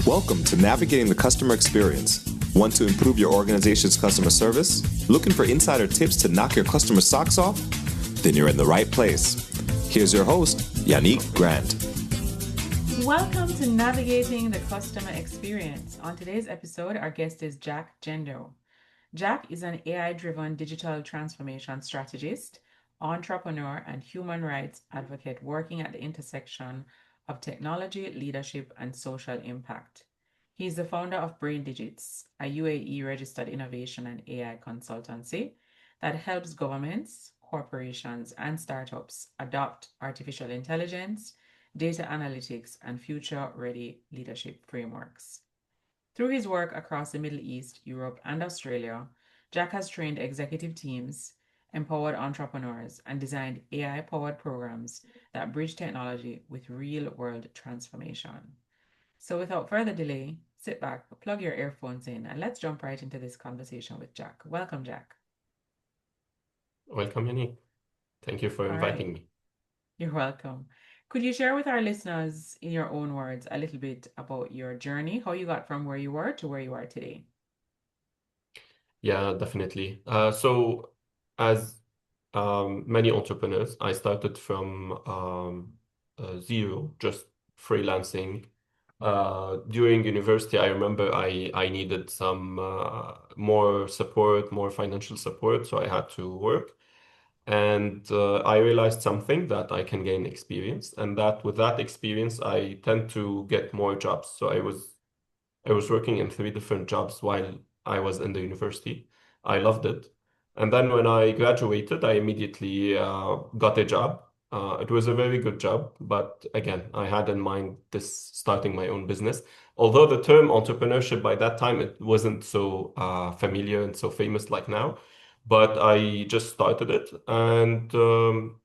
Welcome to Navigating the Customer Experience. Want to improve your organization's customer service? Looking for insider tips to knock your customer socks off? Then you're in the right place. Here's your host, Yanique Grant. Welcome to Navigating the Customer Experience. On today's episode, our guest is Jack Jendo. Jack is an AI-driven digital transformation strategist, entrepreneur, and human rights advocate working at the intersection of technology, leadership, and social impact. He is the founder of BrainDigits, a UAE-registered innovation and AI consultancy that helps governments, corporations, and startups adopt artificial intelligence, data analytics, and future-ready leadership frameworks. Through his work across the Middle East, Europe, and Australia, Jack has trained executive teams, empowered entrepreneurs, and designed AI-powered programs that bridge technology with real-world transformation. So without further delay, sit back, plug your earphones in, and let's jump right into this conversation with Jack. Welcome, Jack. Welcome, Yannick. Thank you for All right. inviting me. You're welcome. Could you share with our listeners, in your own words, a little bit about your journey, how you got from where you were to where you are today? Yeah, definitely. So, as many entrepreneurs, I started from zero, just freelancing. During university, I remember I needed some more support, more financial support, so I had to work. And I realized something that I can gain experience, and that with that experience, I tend to get more jobs. So I was working in three different jobs while I was in the university. I loved it. And then when I graduated, I immediately got a job. It was a very good job, but again, I had in mind this starting my own business. Although the term entrepreneurship by that time, it wasn't so familiar and so famous like now, but I just started it. And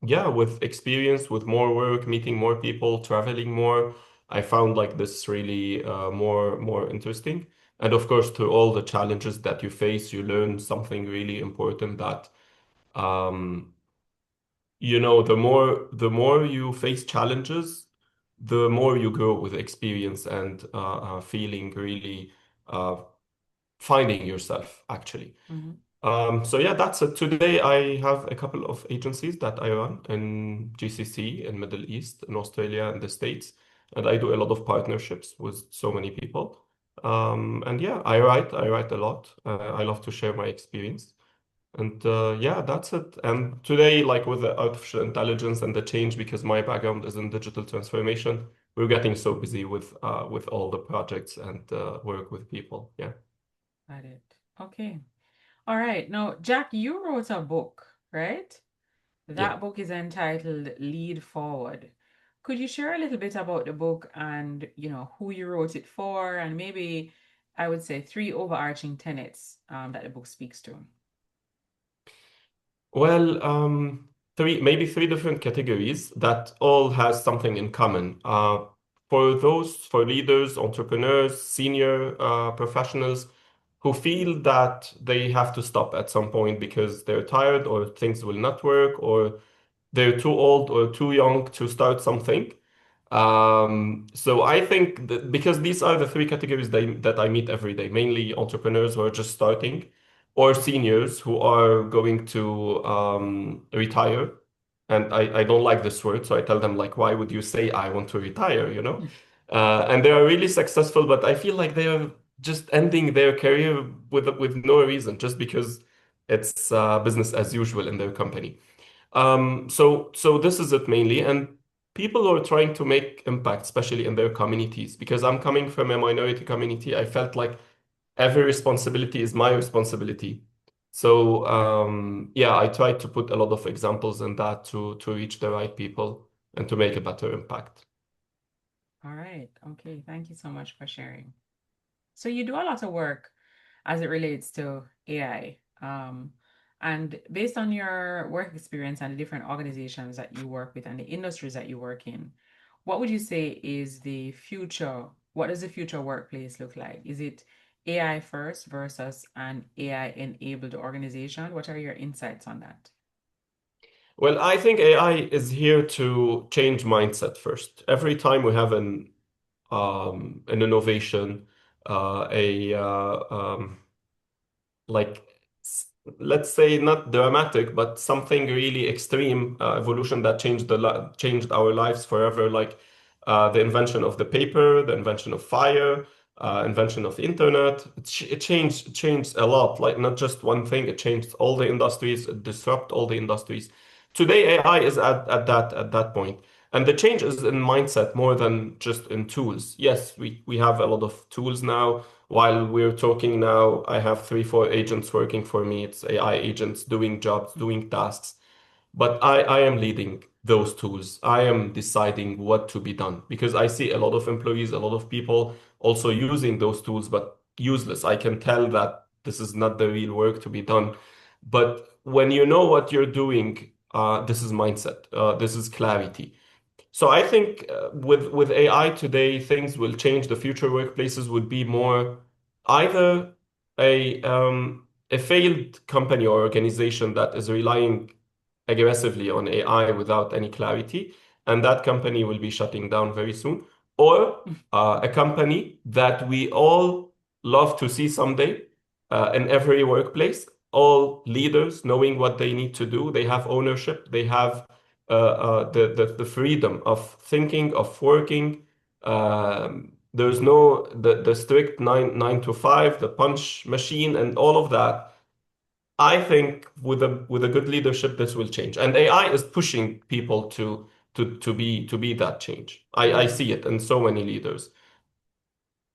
yeah, with experience, with more work, meeting more people, traveling more, I found like this really more interesting. And of course, through all the challenges that you face, you learn something really important that um, the more you face challenges, the more you grow with experience and feeling really uh, finding yourself actually. Mm-hmm. So yeah, that's it. Today I have a couple of agencies that I run in GCC, in Middle East, in Australia, and the States, and I do a lot of partnerships with so many people. And yeah, I write a lot. I love to share my experience, and yeah, that's it. And today, like with the artificial intelligence and the change, because my background is in digital transformation, we're getting so busy with all the projects and work with people. Yeah. Got it. Okay. All right. Now, Jack, you wrote a book, right? Yeah. That book is entitled Lead Forward. Could you share a little bit about the book and, who you wrote it for, and maybe I would say three overarching tenets that the book speaks to? Well, maybe three different categories that all has something in common. For leaders, entrepreneurs, senior professionals who feel that they have to stop at some point because they're tired or things will not work or they're too old or too young to start something. So I think that because these are the three categories that I meet every day, mainly entrepreneurs who are just starting or seniors who are going to retire. And I don't like this word, so I tell them like, why would you say I want to retire, you know? And they are really successful, but I feel like they are just ending their career with no reason, just because it's business as usual in their company. So this is it mainly, and people are trying to make impact, especially in their communities. Because I'm coming from a minority community, I felt like every responsibility is my responsibility. So yeah, I try to put a lot of examples in that to reach the right people and to make a better impact. All right. Okay. Thank you so much for sharing. So you do a lot of work as it relates to AI. And based on your work experience and the different organizations that you work with and the industries that you work in, what would you say is the future? What does the future workplace look like? Is it AI first versus an AI enabled organization? What are your insights on that? Well, I think AI is here to change mindset first. Every time we have an an innovation, a like let's say not dramatic, but something really extreme evolution that changed our lives forever, like the invention of the paper, the invention of fire, invention of internet. It changed a lot. Like not just one thing, it changed all the industries, it disrupted all the industries. Today, AI is at that point. And the change is in mindset more than just in tools. Yes, we have a lot of tools now. While we're talking now, I have three, four agents working for me. It's AI agents doing jobs, doing tasks. But I am leading those tools. I am deciding what to be done because I see a lot of employees, a lot of people also using those tools, but useless. I can tell that this is not the real work to be done. But when you know what you're doing, this is mindset. This is clarity. So I think with AI today, things will change. The future workplaces would be more either a failed company or organization that is relying aggressively on AI without any clarity, and that company will be shutting down very soon, or a company that we all love to see someday in every workplace, all leaders knowing what they need to do, they have ownership, they have the freedom of thinking, of working. There's no the strict nine to five, the punch machine, and all of that. I think with a good leadership, this will change, and AI is pushing people to be that change. I Mm, see it in so many leaders.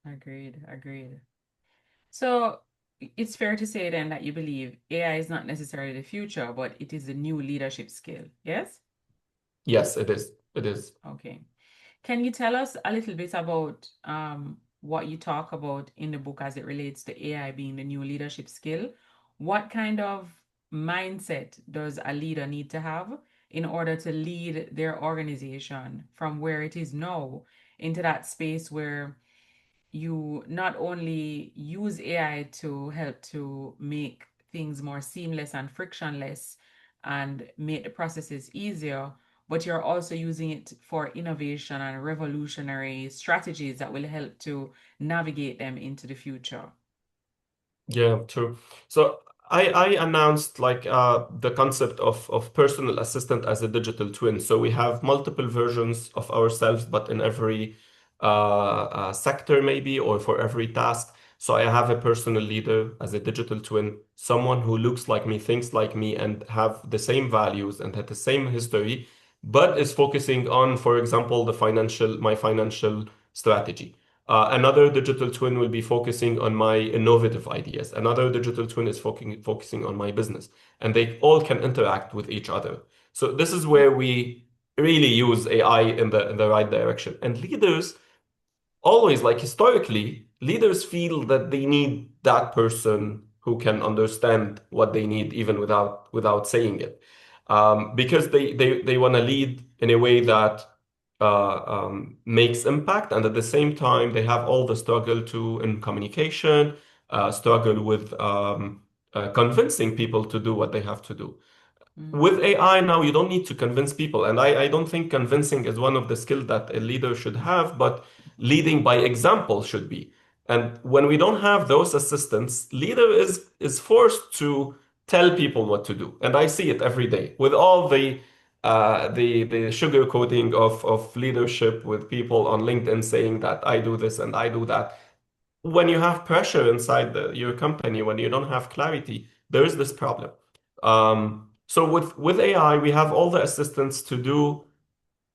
agreed, agreed. So it's fair to say then that you believe AI is not necessarily the future, but it is a new leadership skill. Yes? Yes, it is. It is. Okay. Can you tell us a little bit about what you talk about in the book as it relates to AI being the new leadership skill? What kind of mindset does a leader need to have in order to lead their organization from where it is now into that space where you not only use AI to help to make things more seamless and frictionless and make the processes easier, but you're also using it for innovation and revolutionary strategies that will help to navigate them into the future. Yeah, true. So I announced like the concept of personal assistant as a digital twin. So we have multiple versions of ourselves, but in every sector maybe or for every task. So I have a personal leader as a digital twin, someone who looks like me, thinks like me, and have the same values and had the same history, but is focusing on, for example, my financial strategy. Another digital twin will be focusing on my innovative ideas. Another digital twin is focusing on my business, and they all can interact with each other. So this is where we really use AI in the right direction. And leaders always, like historically, leaders feel that they need that person who can understand what they need even without saying it, because they want to lead in a way that makes impact, and at the same time they have all the struggle to in communication, struggle with convincing people to do what they have to do. Mm, With AI now, you don't need to convince people. And I don't think convincing is one of the skills that a leader should have, but leading by example should be. And when we don't have those assistants, leader is forced to tell people what to do. And I see it every day with all the sugar coating of leadership with people on LinkedIn saying that I do this and I do that. When you have pressure inside your company, when you don't have clarity, there is this problem. So with AI, we have all the assistants to do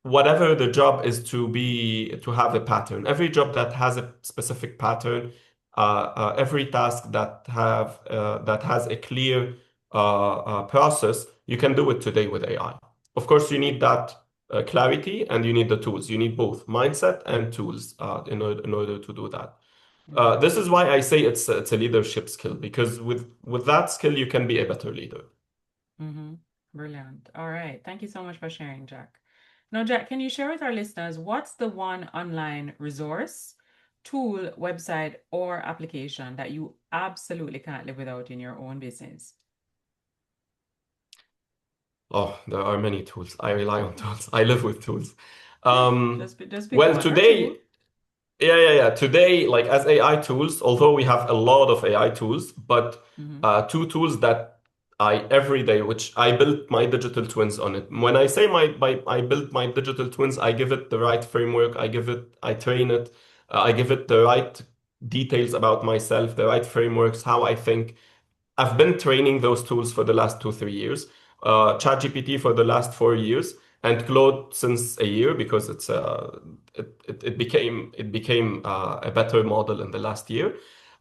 whatever the job is to have a pattern. Every job that has a specific pattern, every task that has a clear process, you can do it today with AI. Of course, you need that clarity and you need the tools. You need both mindset and tools in order to do that. mm, This is why I say it's a leadership skill because with that skill you can be a better leader. mm-hmm. Brilliant. All right. Thank you so much for sharing, Jack. Now, Jack, can you share with our listeners what's the one online resource, tool, website, or application that you absolutely can't live without in your own business? Oh, there are many tools. I rely on tools. I live with tools. Um, Just pick well, one or two. Yeah. Today, like as AI tools, although we have a lot of AI tools, but Mm-hmm. two tools that I every day, which I build my digital twins on it. When I say I build my digital twins, I give it the right framework, I train it, I give it the right details about myself, the right frameworks, how I think. I've been training those tools for the last 2, 3 years, ChatGPT for the last 4 years, and Claude since a year because it became a better model in the last year.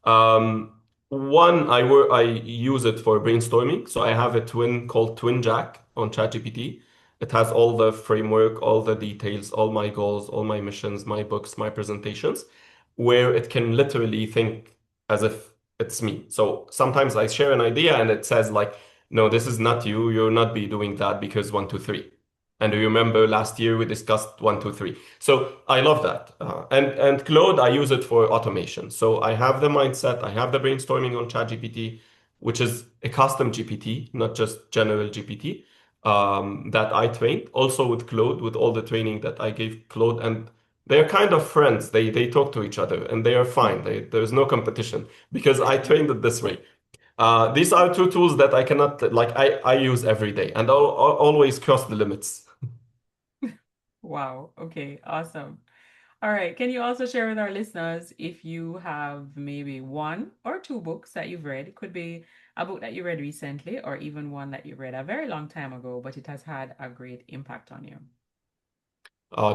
Um, I use it for brainstorming, so I have a twin called Twin Jack on ChatGPT. It has all the framework, all the details, all my goals, all my missions, my books, my presentations, where it can literally think as if it's me. So sometimes I share an idea and it says like, no, this is not you. You'll not be doing that because one, two, three. And you remember last year we discussed one, two, three. So I love that. And Claude, I use it for automation. So I have the mindset, I have the brainstorming on ChatGPT, which is a custom GPT, not just general GPT, that I trained. Also with Claude, with all the training that I gave Claude, and they're kind of friends. They talk to each other and they are fine. There's no competition because I trained it this way. These are two tools that I cannot like I use every day and I'll always cross the limits. Wow. Okay. Awesome. All right. Can you also share with our listeners if you have maybe one or two books that you've read? It could be a book that you read recently or even one that you read a very long time ago, but it has had a great impact on you.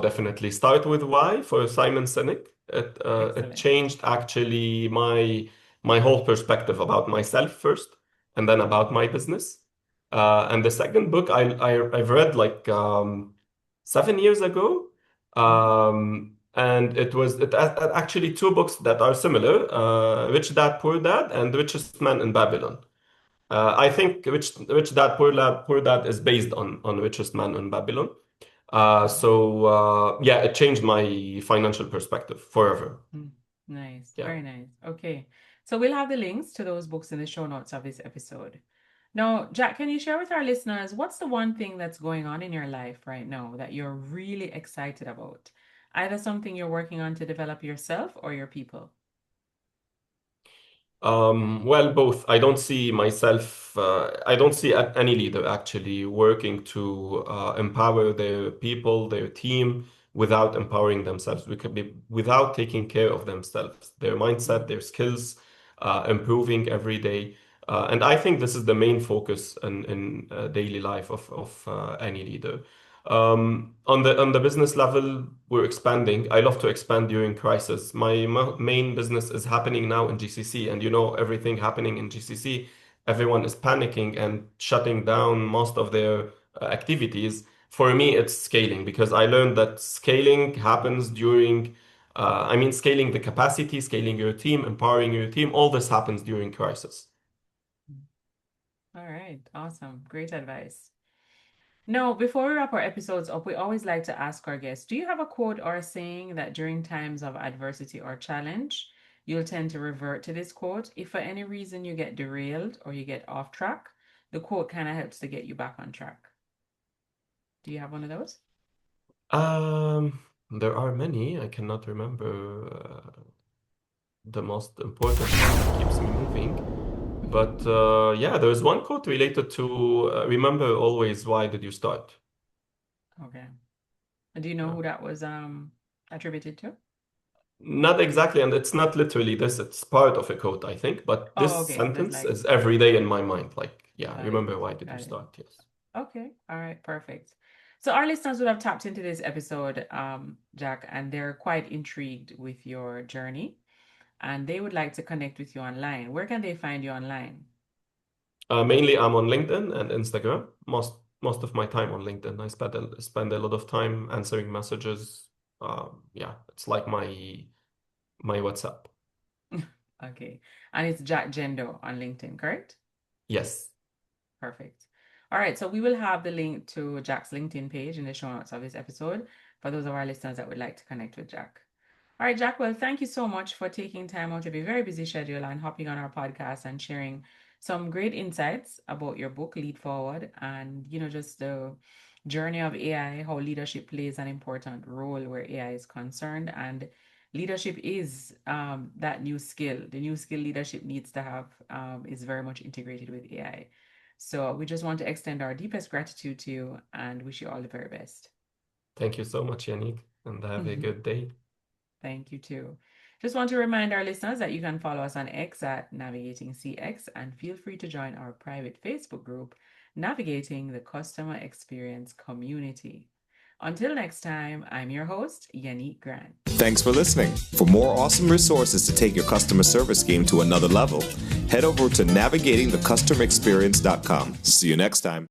Definitely. Start with why for Simon Sinek. It Excellent. changed actually my whole perspective about myself first, and then about my business. And the second book I've read like 7 years ago, Mhm. and actually two books that are similar: Rich Dad Poor Dad and Richest Man in Babylon. I think Rich Dad Poor Dad is based on Richest Man in Babylon. Yeah, it changed my financial perspective forever. Mm, nice. Yeah. Very nice. Okay. So we'll have the links to those books in the show notes of this episode. Now, Jack, can you share with our listeners what's the one thing that's going on in your life right now that you're really excited about? Either something you're working on to develop yourself or your people. Well, both. I don't see any leader actually working to empower their people, their team, without empowering themselves. We could be without taking care of themselves, their mindset, Mm, their skills, improving every day. And I think this is the main focus in daily life of any leader. On the business level, we're expanding. I love to expand during crisis. My main business is happening now in GCC, and you know everything happening in GCC. Everyone is panicking and shutting down most of their activities. For me, it's scaling because I learned that scaling happens during, scaling the capacity, scaling your team, empowering your team. All this happens during crisis. mm. All right. Awesome. Great advice. Now, before we wrap our episodes up, we always like to ask our guests, do you have a quote or a saying that during times of adversity or challenge, you'll tend to revert to this quote? If for any reason you get derailed or you get off track, the quote kind of helps to get you back on track. Do you have one of those? There are many. I cannot remember the most important one that keeps me moving. But yeah, there's one quote related to remember always why did you start? Okay. Do you know Yeah. who that was attributed to? Not exactly, and it's not literally this, it's part of a quote, I think, but Oh, this okay. So it's sentence like, is every day in my mind. Like, yeah, got it. remember why did you Got it. start? Yes. Okay. All right. Perfect. So our listeners would have tapped into this episode, Jack, and they're quite intrigued with your journey and they would like to connect with you online. Where can they find you online? Mainly I'm on LinkedIn and Instagram. Most of my time on LinkedIn. I spend a lot of time answering messages. Yeah, it's like my WhatsApp. Okay. And it's Jack Jendo on LinkedIn, correct? Yes. Perfect. All right. So we will have the link to Jack's LinkedIn page in the show notes of this episode for those of our listeners that would like to connect with Jack. All right, Jack. Well, thank you so much for taking time out of your very busy schedule and hopping on our podcast and sharing some great insights about your book, Lead Forward, and just the journey of AI, how leadership plays an important role where AI is concerned, and Leadership is that new skill. The new skill leadership needs to have is very much integrated with AI. So we just want to extend our deepest gratitude to you and wish you all the very best. Thank you so much, Yanique, and have a good day. Thank you too. Just want to remind our listeners that you can follow us on X at Navigating CX and feel free to join our private Facebook group, Navigating the Customer Experience Community. Until next time, I'm your host, Yanique Grant. Thanks for listening. For more awesome resources to take your customer service game to another level, head over to navigatingthecustomerexperience.com. See you next time.